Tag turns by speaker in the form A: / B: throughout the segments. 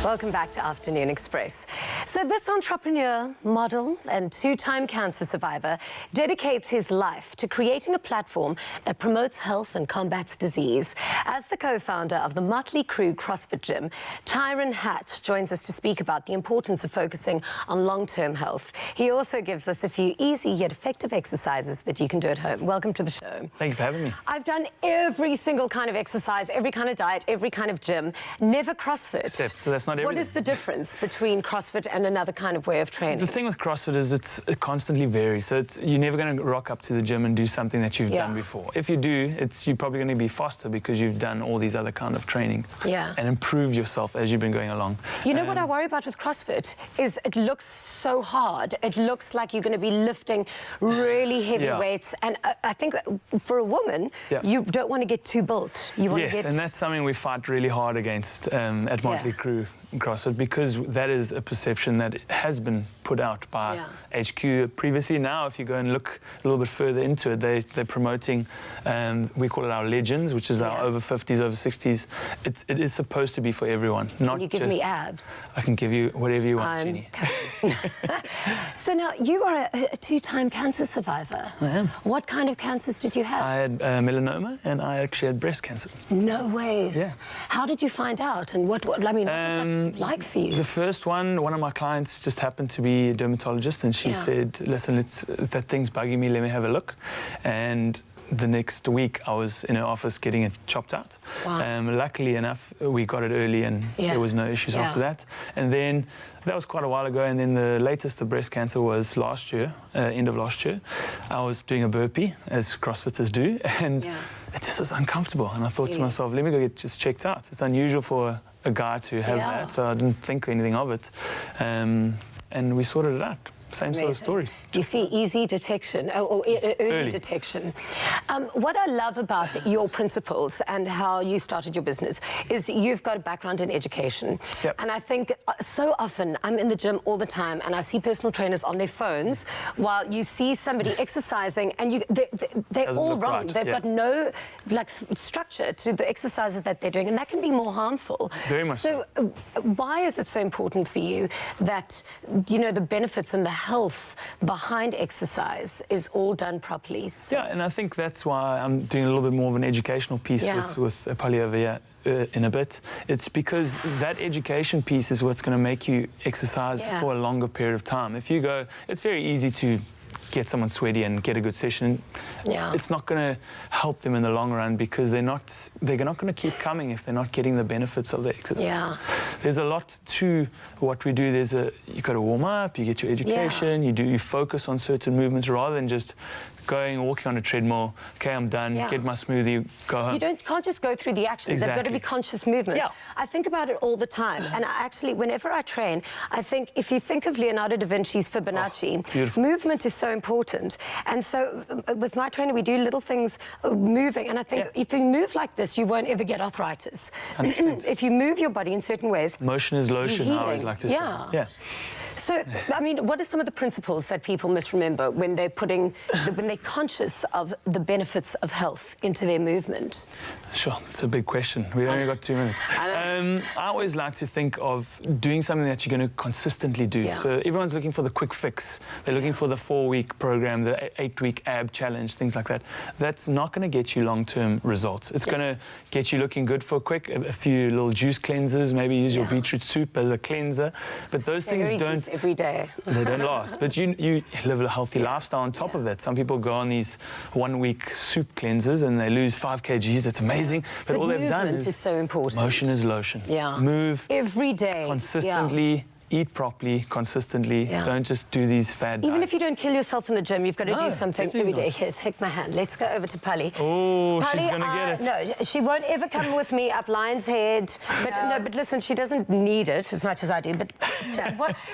A: Welcome back to Afternoon Express. So this entrepreneur, model and two-time cancer survivor dedicates his life to creating a platform that promotes health and combats disease. As the co-founder of the Motley Crue CrossFit Gym, Tyron joins us to speak about the importance of focusing on long-term health. He also gives us a few easy yet effective exercises that you can do at home. Welcome to the show.
B: Thank you for having me.
A: I've done every single kind of exercise, every kind of diet, every kind of gym, never CrossFit.
B: So that's not everything.
A: What is the difference between CrossFit and another kind of way of training?
B: The thing with CrossFit is it constantly varies. So you're never going to rock up to the gym and do something that you've done before. If you do, you're probably going to be faster because you've done all these other kind of training and improved yourself as you've been going along.
A: You know what I worry about with CrossFit is it looks so hard. It looks like you're going to be lifting really heavy weights. And I think for a woman, you don't want to get too built. You want to get...
B: and that's something we fight really hard against at Motley Crue CrossFit, because that is a perception that has been put out by HQ previously. Now, if you go and look a little bit further into it, they're promoting, we call it our legends, which is our over 50s, over 60s. It is supposed to be for everyone.
A: Can you give me abs?
B: I can give you whatever you want, Jeannie.
A: So now, you are a two-time cancer survivor.
B: I am.
A: What kind of cancers did you have?
B: I had melanoma, and I actually had breast cancer.
A: No ways.
B: Yeah.
A: How did you find out? And what was that like for you?
B: The first one of my clients just happened to be a dermatologist, and she said, listen, that thing's bugging me, let me have a look. And the next week I was in her office getting it chopped out. Wow. Luckily enough, we got it early and there was no issues after that. And then that was quite a while ago, and then the latest, the breast cancer, was last year, end of last year. I was doing a burpee, as CrossFitters do, and it just was uncomfortable. And I thought to myself, let me go get just checked out. It's unusual for a guy to have that, so I didn't think anything of it. And we sorted it out. Same sort of story.
A: You see, easy detection, or early detection. What I love about your principles and how you started your business is you've got a background in education. And I think so often, I'm in the gym all the time and I see personal trainers on their phones while you see somebody exercising, and they're all wrong. They've got no structure to the exercises that they're doing, and that can be more harmful.
B: Very much
A: so. Why is it so important for you that, you know, the benefits and the health behind exercise is all done properly?
B: So. Yeah, and I think that's why I'm doing a little bit more of an educational piece with Polly over here in a bit. It's because that education piece is what's going to make you exercise for a longer period of time. If you go, it's very easy to get someone sweaty and get a good session. It's not going to help them in the long run, because they're not going to keep coming if they're not getting the benefits of the exercise. There's a lot to what we do. You got to warm up, you get your education, you focus on certain movements rather than just walking on a treadmill. Okay, I'm done. Get my smoothie, go home.
A: You can't just go through the actions. They've got to be conscious movement. I think about it all the time, and I actually, whenever I train, I think if you think of Leonardo da Vinci's Fibonacci, movement is so important. And so with my trainer, we do little things moving, and I think if you move like this, you won't ever get arthritis. If you move your body in certain ways,
B: motion is lotion, I always like to say.
A: So, I mean, what are some of the principles that people must remember when they're when they're conscious of the benefits of health into their movement?
B: Sure, it's a big question. We've only got 2 minutes. I always like to think of doing something that you're going to consistently do. So everyone's looking for the quick fix. They're looking for the 4-week program, the 8-week ab challenge, things like that. That's not going to get you long-term results. It's going to get you looking good for a few little juice cleansers, maybe use your beetroot soup as a cleanser. But those things don't...
A: every day.
B: They don't last. But you live a healthy lifestyle on top of that. Some people go on these 1-week soup cleansers and they lose 5 kgs. That's amazing. But all they've done is
A: so important.
B: Motion is lotion. Move
A: every day.
B: Consistently. Eat properly, consistently. Don't just do these fad diets.
A: Even if you don't kill yourself in the gym, you've got to do something every day. Here, take my hand. Let's go over to Polly.
B: Oh,
A: Polly,
B: she's going to get it.
A: No, she won't ever come with me up Lion's Head. But no, but listen, she doesn't need it as much as I do. But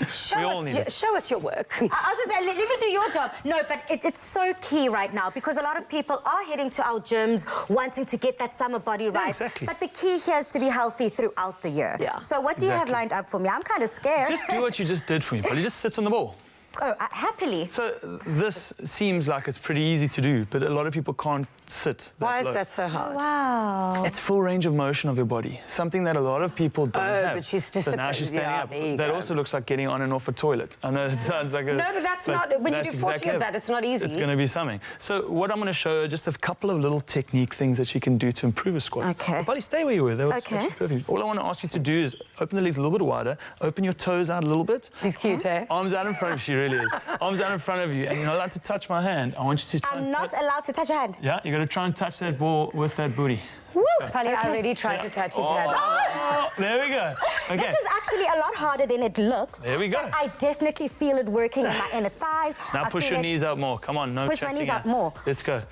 A: show us your work.
C: I was just saying, let me do your job. No, but it's so key right now, because a lot of people are heading to our gyms wanting to get that summer body right.
B: Exactly.
C: But the key here is to be healthy throughout the year. So what do you have lined up for me? I'm kind of scared.
B: Just do what you just did for me, Polly. Just sit on the ball.
C: Oh, happily.
B: So this seems like it's pretty easy to do, but a lot of people can't sit that
A: Why is
B: low.
A: that so hard?
C: Wow.
B: It's full range of motion of your body, something that a lot of people don't have.
A: But she's
B: so now she's standing up.
A: there you
B: That
A: go.
B: also looks like getting on and off a toilet. I know it sounds like a...
A: No, but that's not, when you do 40 of that, it's not easy.
B: It's going to be something. So what I'm going to show her just a couple of little technique things that she can do to improve a squat.
C: Okay.
B: So buddy, stay where you were. That was
C: Okay.
B: perfect. All I want to ask you to do is open the legs a little bit wider, open your toes out a little bit.
A: She's cute, eh?
B: Arms out in front of you, she really is. Arms out in front of you, and you're not allowed to touch my hand. I want you to try
C: I'm
B: and
C: not allowed to touch your hand.
B: Yeah, you got to try and touch that ball with that booty.
C: Woo!
A: Polly, I already tried to touch his hand.
B: Oh, there we go. Okay.
C: This is actually a lot harder than it looks.
B: There we go.
C: But I definitely feel it working in my inner thighs.
B: Now
C: I
B: push
C: feel
B: your
C: it-
B: knees out more. Come on, no
C: Push my
B: chatting
C: knees
B: out.
C: out more.
B: Let's go.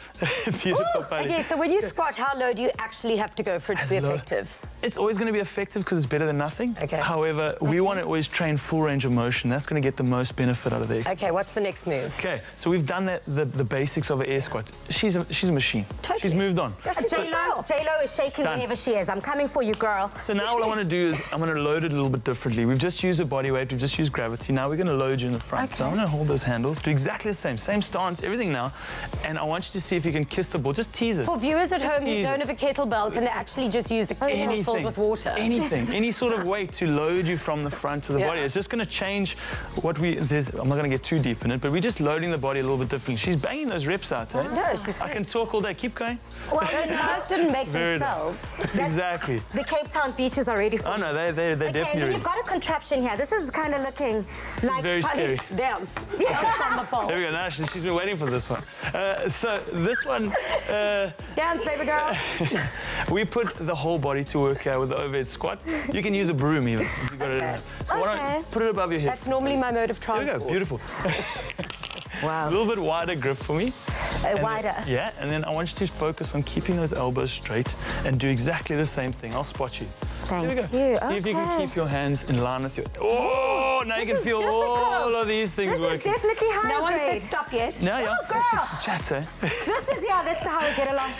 B: Beautiful, Polly.
A: Okay, so when you squat, how low do you actually have to go for it to be
B: low.
A: effective?
B: It's always going to be effective because it's better than nothing.
A: Okay.
B: However, we want to always train full range of motion. That's going to get the most benefit out of the exercise.
A: Okay, what's the next move?
B: Okay, so we've done the basics of an air squat. She's a machine.
A: Totally.
B: She's moved on.
C: J-Lo is shaking
B: Done.
C: wherever she is. I'm coming for you, girl.
B: So now all I want to do is I'm going to load it a little bit differently. We've just used a body weight, we've just used gravity. Now we're going to load you in the front. So I'm going to hold those handles, do exactly the same stance, everything now. And I want you to see if you can kiss the ball. Just tease it.
A: For viewers at home who
B: tease
A: don't
B: it.
A: have a kettlebell, can they actually just use a kettle filled with water?
B: Anything, any sort of weight to load you from the front to the
A: Yeah.
B: body. It's just going to change what I'm not going to get too deep in it, but we're just loading the body a little bit differently. She's banging those reps out, eh?
A: No, she's
B: I can talk all day. Keep going.
C: Well,
A: Those guys didn't make
B: Very
A: themselves.
B: Exactly.
C: the Cape Town beaches are ready for
B: Oh
C: you.
B: no, they're
C: Okay,
B: definitely
C: then
B: ready.
C: you've got a contraption here. This is kind of looking like...
B: Very scary.
A: Dance. Dance on the pole.
B: There we go. Now she's been waiting for this one. So this one,
A: Dance, baby girl.
B: we put the whole body to work with the overhead squat. You can use a broom even if you've got it.
A: Okay.
B: So why don't put it above your head?
A: That's normally my mode of
B: There we
A: transport.
B: go. Beautiful. A
C: Wow.
B: little bit wider grip for me.
C: Wider.
B: Yeah, and then I want you to focus on keeping those elbows straight and do exactly the same thing. I'll spot you.
C: Thank
B: There we go.
C: you.
B: See if you can
C: Okay.
B: keep your hands in line with your... Oh, now you can
C: This is
B: feel all
C: difficult.
B: of these things
C: This is
B: working.
C: definitely high
A: No one said
C: grade.
A: stop yet.
B: No, yeah.
C: Oh, girl.
B: This is chat, eh?
C: This is how we get along.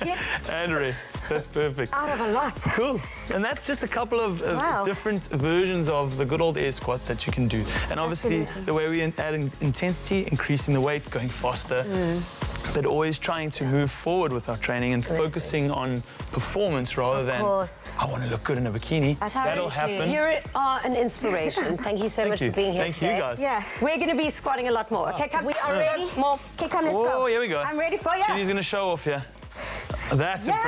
C: Get
B: And rest. That's perfect.
C: out of a lot.
B: Cool. And that's just a couple of
C: Wow.
B: different versions of the good old air squat that you can do. And obviously,
C: Absolutely.
B: the way we add intensity, increasing the weight, going faster, but always trying to move forward with our training and focusing on performance rather than,
C: course.
B: I want to look good in a bikini. That'll happen.
A: You are an inspiration. Thank you so
B: Thank
A: much
B: you.
A: for being here
B: Thank
A: today.
B: you, guys.
C: Yeah.
A: We're going to be squatting a lot more. Okay, come.
C: We are ready.
A: More.
C: Okay, come, let's go.
B: Oh, here we go.
C: I'm ready for you.
B: She's going to show off here. That's impressive.